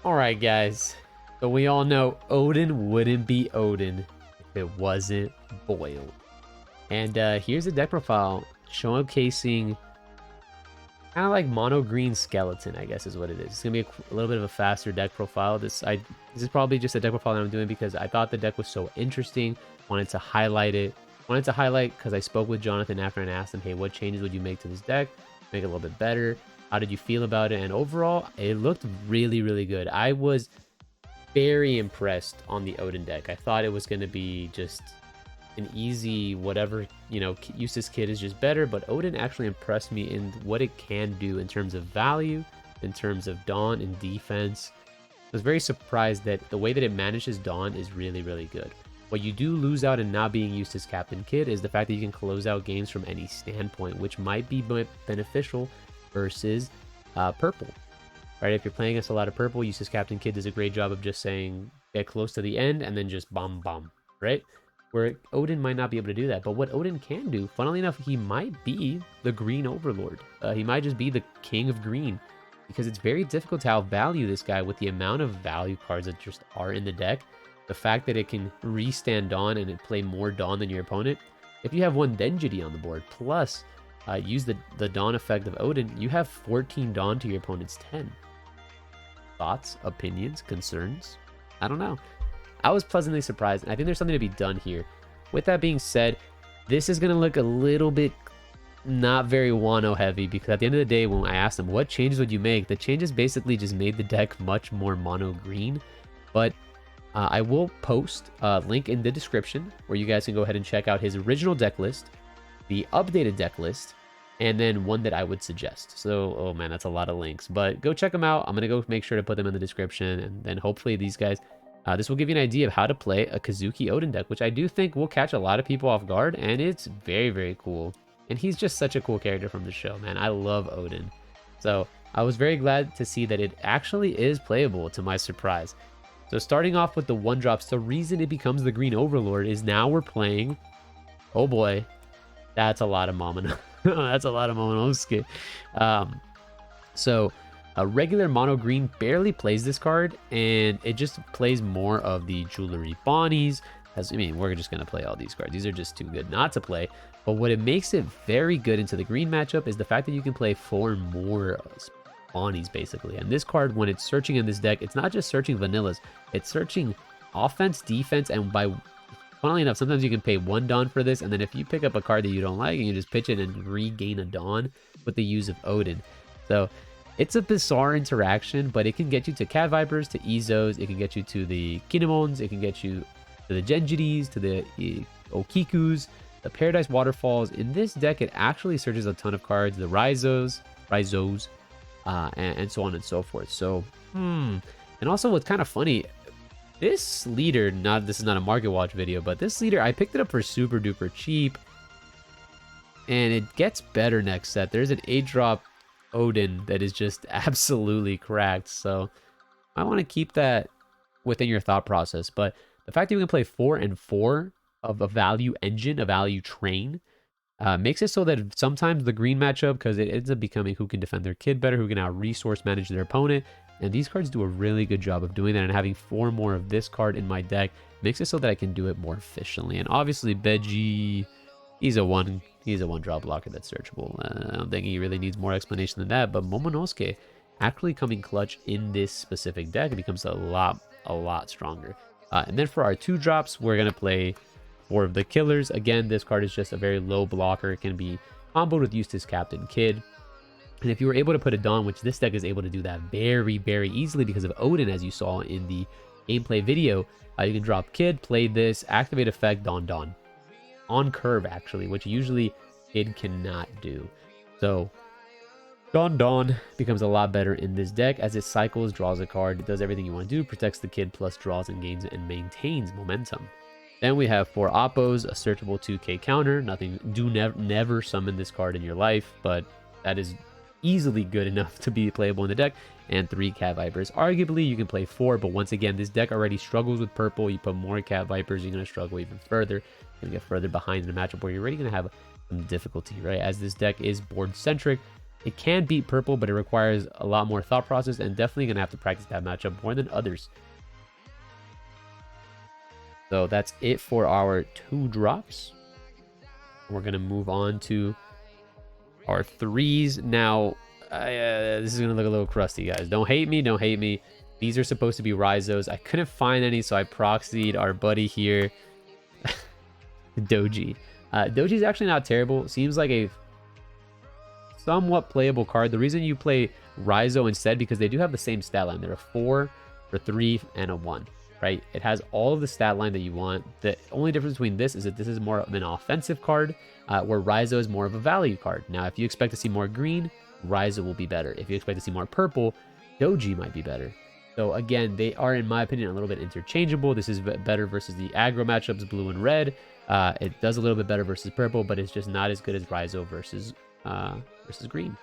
Alright, guys. So we all know Odin wouldn't be Odin if it wasn't boiled. And here's a deck profile showcasing kind of like mono green skeleton, I guess is what it is. It's gonna be a little bit of a faster deck profile. This is probably just a deck profile that I'm doing because I thought the deck was so interesting. Wanted to highlight it. Wanted to highlight because I spoke with Jonathan after and asked him, hey, what changes would you make to this deck? Make it a little bit better. How did you feel about it? And overall, it looked really, really good. I was very impressed on the Odin deck. I thought it was going to be just an easy whatever, Eustass Kid is just better, but Odin actually impressed me in what it can do in terms of value, in terms of Dawn and defense. I was very surprised that the way that it manages Dawn is really, really good. What you do lose out in not being Eustass Captain Kid is the fact that you can close out games from any standpoint, which might be beneficial versus purple. Right, if you're playing against a lot of purple, Eustass Captain Kid does a great job of just saying, get close to the end, and then just bomb, right? Where Odin might not be able to do that. But what Odin can do, funnily enough, he might be the green overlord. He might just be the king of green, because it's very difficult to outvalue this guy with the amount of value cards that just are in the deck. The fact that it can restand Dawn and it play more Dawn than your opponent. If you have one Denjity on the board, plus use the Dawn effect of Odin, you have 14 Dawn to your opponent's 10. Thoughts, opinions, concerns? I don't know. I was pleasantly surprised, and I think there's something to be done here. With that being said, this is going to look a little bit not very Wano heavy, because at the end of the day, when I asked them, what changes would you make? The changes basically just made the deck much more mono green, but I will post a link in the description where you guys can go ahead and check out his original deck list, the updated deck list, and then one that I would suggest. So, oh man, that's a lot of links, but go check them out. I'm going to go make sure to put them in the description, and then hopefully these guys, this will give you an idea of how to play a Kozuki Odin deck, which I do think will catch a lot of people off guard, and it's very, very cool. And he's just such a cool character from the show, man. I love Odin. So I was very glad to see that it actually is playable, to my surprise. So starting off with the 1-drops, the reason it becomes the Green Overlord is now we're playing, oh boy, that's a lot of Momono. That's a lot of Momonosuke. So a regular mono green barely plays this card, and it just plays more of the Jewelry Bonnies. We're just going to play all these cards. These are just too good not to play. But what it makes it very good into the green matchup is the fact that you can play 4 more Bonnies, basically. And this card, when it's searching in this deck, it's not just searching vanillas. It's searching offense, defense, and funnily enough, sometimes you can pay 1 Dawn for this, and then if you pick up a card that you don't like, you just pitch it and regain a Dawn with the use of Odin. So it's a bizarre interaction, but it can get you to Cat Vipers, to Izos, it can get you to the Kinemons, it can get you to the Genjitis, to the Okikus, the Paradise Waterfalls. In this deck, it actually searches a ton of cards, the Rizos, and so on and so forth. So, and also what's kind of funny, this leader, this is not a Market Watch video, but this leader, I picked it up for super duper cheap, and it gets better next set. There's an 8-drop Odin that is just absolutely cracked, so I want to keep that within your thought process. But the fact that you can play 4 and 4 of a value engine, a value train, makes it so that sometimes the green matchup, because it ends up becoming who can defend their kid better, who can out-resource manage their opponent, and these cards do a really good job of doing that, and having 4 more of this card in my deck makes it so that I can do it more efficiently. And obviously, Beji, he's a 1-drop blocker that's searchable. I don't think he really needs more explanation than that, but Momonosuke actually coming clutch in this specific deck, it becomes a lot stronger. And then for our 2-drops, we're going to play 4 of the Killers. Again, this card is just a very low blocker. It can be comboed with Eustass Captain Kid. And if you were able to put a Dawn, which this deck is able to do that very, very easily because of Odin, as you saw in the gameplay video, you can drop Kid, play this, activate effect, Dawn. On curve, actually, which usually Kid cannot do. So, Dawn becomes a lot better in this deck as it cycles, draws a card, it does everything you want to do, protects the Kid, plus draws and gains and maintains momentum. Then we have 4 Oppos, a searchable 2k counter. Never summon this card in your life, but that is easily good enough to be playable in the deck. And 3 Cat Vipers. Arguably, you can play 4, but once again, this deck already struggles with purple. You put more Cat Vipers, you're going to struggle even further. You're going to get further behind in a matchup where you're already going to have some difficulty, right? As this deck is board-centric, It can beat purple, but it requires a lot more thought process, and definitely going to have to practice that matchup more than others. So that's it for our 2 drops. We're going to move on to our 3s. Now, this is going to look a little crusty, guys. Don't hate me. Don't hate me. These are supposed to be Rizos. I couldn't find any, so I proxied our buddy here, Doji. Doji is actually not terrible. Seems like a somewhat playable card. The reason you play Rizo instead, because they do have the same stat line. They're a 4, a 3, and a 1. Right? It has all of the stat line that you want. The only difference between this is that this is more of an offensive card, where Rizo is more of a value card. Now, if you expect to see more green, Rizo will be better. If you expect to see more purple, Doji might be better. So again, they are, in my opinion, a little bit interchangeable. This is better versus the aggro matchups, blue and red. It does a little bit better versus purple, but it's just not as good as Rizo versus green.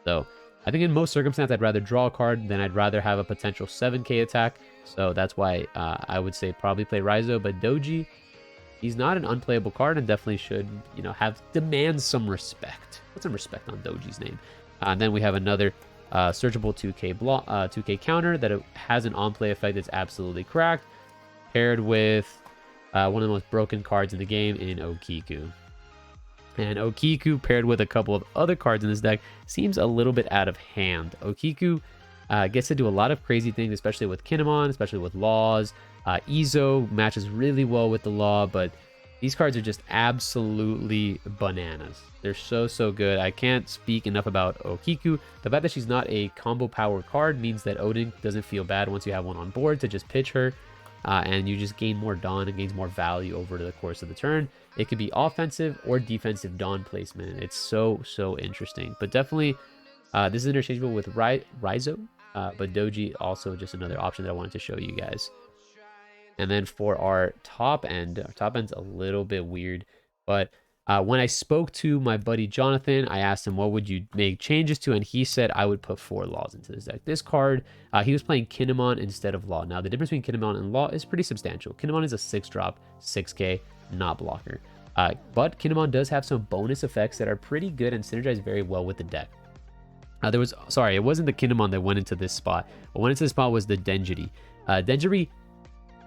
So I think in most circumstances, I'd rather draw a card than I'd rather have a potential 7k attack. So that's why I would say probably play Rizo. But Doji, he's not an unplayable card and definitely should, demand some respect. Put some respect on Doji's name. And then we have another searchable 2k counter that it has an on-play effect that's absolutely cracked, paired with one of the most broken cards in the game in Okiku. And Okiku paired with a couple of other cards in this deck seems a little bit out of hand. Okiku gets to do a lot of crazy things, especially with Kinemon, especially with Laws. Izo matches really well with the Law, but these cards are just absolutely bananas. They're so good. I can't speak enough about Okiku. The fact that she's not a combo power card means that Odin doesn't feel bad once you have one on board to just pitch her. And you just gain more Dawn and gains more value over the course of the turn. It could be offensive or defensive Dawn placement. It's so interesting. But definitely, this is interchangeable with Rizo. But Doji also just another option that I wanted to show you guys. And then for our top end's a little bit weird. But when I spoke to my buddy Jonathan, I asked him what would you make changes to, and he said I would put 4 Laws into this deck. This card, he was playing Kinemon instead of Law. Now, the difference between Kinemon and Law is pretty substantial. Kinemon is a 6-drop, 6k, not blocker. But Kinemon does have some bonus effects that are pretty good and synergize very well with the deck. It wasn't the Kinemon that went into this spot. What went into this spot was the Denjiri. Denjiri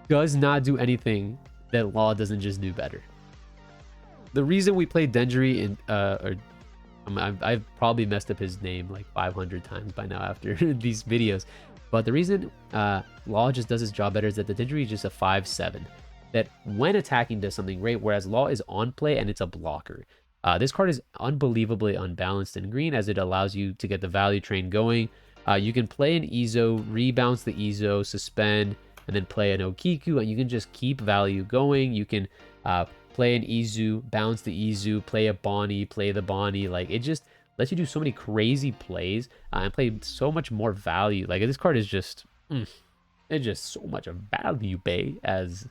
does not do anything that Law doesn't just do better. The reason we played Denjiri I've probably messed up his name like 500 times by now after these videos, but the reason Law just does his job better is that the Denjiri is just a 5/7 that when attacking does something great, whereas Law is on play and it's a blocker. This card is unbelievably unbalanced in green, as it allows you to get the value train going. You can play an Izo, rebounce the Izo, suspend, and then play an Okiku, and you can just keep value going. You can play an Izu, bounce the Izu, play a Bonnie, play the Bonnie. Like, it just lets you do so many crazy plays and play so much more value. Like, this card is just, it's just so much value, bae, as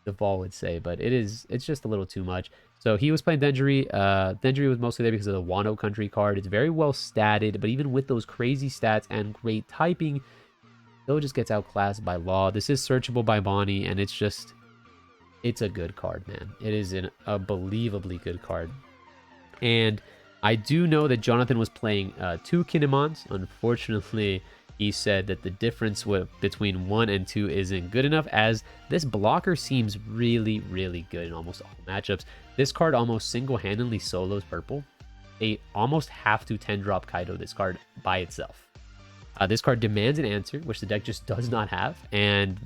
Deval would say. But it's just a little too much. So he was playing Denjiri. Denjiri was mostly there because of the Wano Country card. It's very well statted, but even with those crazy stats and great typing, still just gets outclassed by Law. This is searchable by Bonnie, and it's a good card, man. It is an unbelievably good card. And I do know that Jonathan was playing 2 Kinemons. Unfortunately, he said that the difference between 1 and 2 isn't good enough, as this blocker seems really good in almost all matchups. This card almost single-handedly solos purple. They almost have to 10-drop Kaido this card by itself. This card demands an answer, which the deck just does not have, and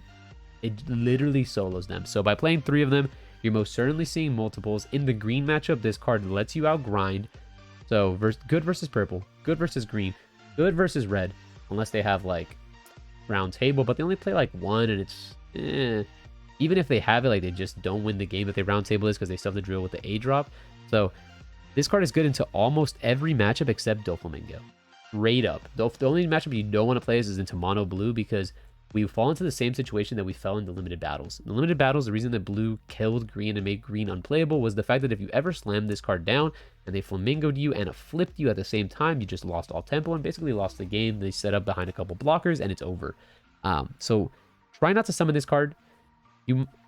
it literally solos them. So by playing 3 of them, you're most certainly seeing multiples. In the green matchup, this card lets you outgrind. So good versus purple, good versus green, good versus red, unless they have like round table, but they only play like 1, and it's even if they have it, like, they just don't win the game if they round table this, because they still have to drill with the A drop. So this card is good into almost every matchup except Doflamingo. Straight up. The only matchup you don't want to play is into mono blue, because we fall into the same situation that we fell into limited battles. In the limited battles, the reason that blue killed green and made green unplayable was the fact that if you ever slammed this card down and they flamingoed you and flipped you at the same time, you just lost all tempo and basically lost the game. They set up behind a couple blockers and it's over. So try not to summon this card.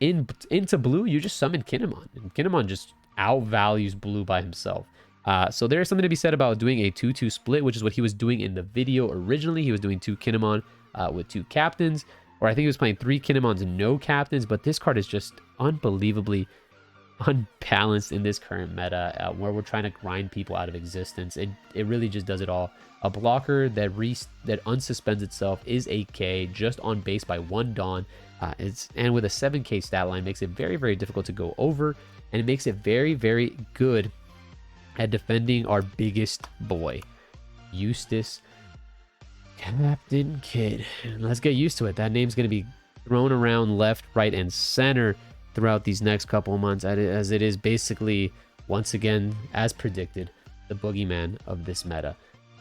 Into blue, you just summon Kinemon, and Kinemon just outvalues blue by himself. So there is something to be said about doing a 2-2 split, which is what he was doing in the video originally. He was doing 2 Kinemon with 2 captains, or I think he was playing 3 Kinemons and no captains, but this card is just unbelievably unbalanced in this current meta, where we're trying to grind people out of existence. It really just does it all. A blocker that unsuspends itself is 8k just on base by 1 Dawn. And with a 7k stat line, makes it very, very difficult to go over, and it makes it very, very good at defending our biggest boy, Eustass Captain Kid. Let's get used to it. That name's going to be thrown around left, right, and center throughout these next couple of months, as it is basically, once again, as predicted, the boogeyman of this meta.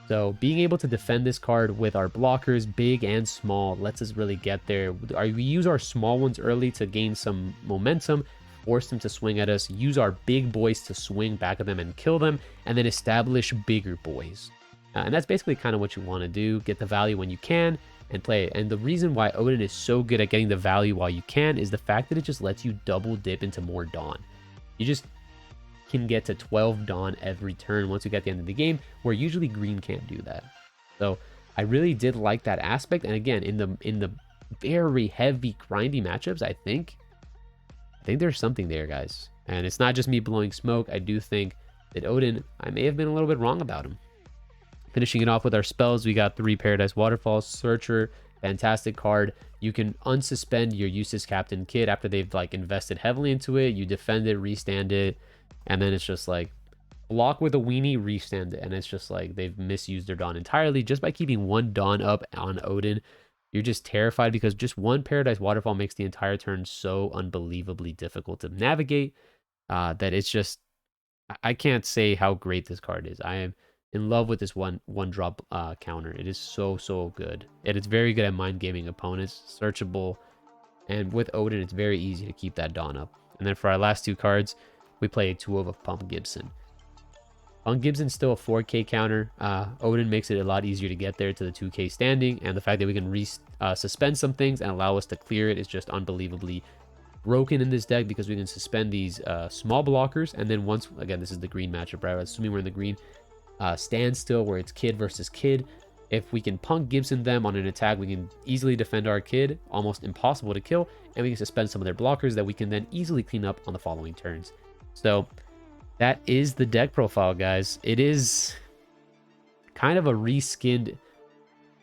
So being able to defend this card with our blockers, big and small, lets us really get there. We use our small ones early to gain some momentum, force them to swing at us, use our big boys to swing back at them and kill them, and then establish bigger boys. And that's basically kind of what you want to do. Get the value when you can and play it. And the reason why Odin is so good at getting the value while you can is the fact that it just lets you double dip into more Dawn. You just can get to 12 Dawn every turn once you get to the end of the game, where usually green can't do that. So I really did like that aspect. And again, in the very heavy grindy matchups, I think there's something there, guys. And it's not just me blowing smoke. I do think that Odin, I may have been a little bit wrong about him. Finishing it off with our spells, we got 3 Paradise Waterfalls, Searcher, fantastic card. You can unsuspend your Eustass Captain Kid after they've like invested heavily into it. You defend it, restand it, and then it's just like block with a weenie, restand it, and it's just like they've misused their Dawn entirely. Just by keeping 1 Dawn up on Odin, you're just terrified, because just 1 Paradise Waterfall makes the entire turn so unbelievably difficult to navigate, that it's just, I can't say how great this card is. I am in love with this one drop counter. It is so good, and it's very good at mind gaming opponents, searchable, and with Odin it's very easy to keep that Dawn up. And then for our last 2 cards, we play a 2 of a Pump Gibson. Pump Gibson's still a 4k counter. Odin makes it a lot easier to get there to the 2k standing, and the fact that we can suspend some things and allow us to clear it is just unbelievably broken in this deck, because we can suspend these small blockers, and then once again, this is the green matchup, right? Assuming we're in the green, standstill where it's kid versus kid. If we can Punk Gibson them on an attack, we can easily defend our kid, almost impossible to kill, and we can suspend some of their blockers that we can then easily clean up on the following turns. So that is the deck profile, guys. It is kind of a reskinned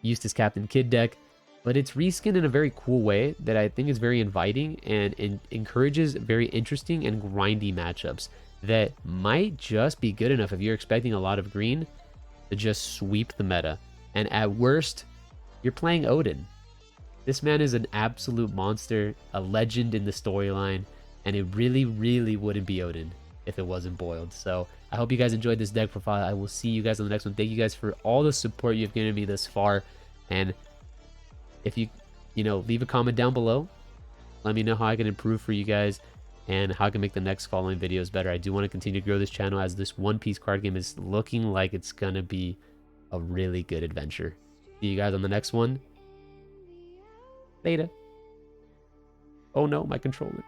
Eustass Captain Kid deck, but it's reskinned in a very cool way that I think is very inviting and encourages very interesting and grindy matchups that might just be good enough if you're expecting a lot of green to just sweep the meta. And at worst, you're playing Odin. This man is an absolute monster, a legend in the storyline, and it really, really wouldn't be Odin if it wasn't boiled. So I hope you guys enjoyed this deck profile. I will see you guys on the next one. Thank you guys for all the support you've given me this far. And if you leave a comment down below, let me know how I can improve for you guys and how I can make the next following videos better. I do want to continue to grow this channel, as this One Piece card game is looking like it's gonna be a really good adventure. See you guys on the next one. Later. Oh no, my controller.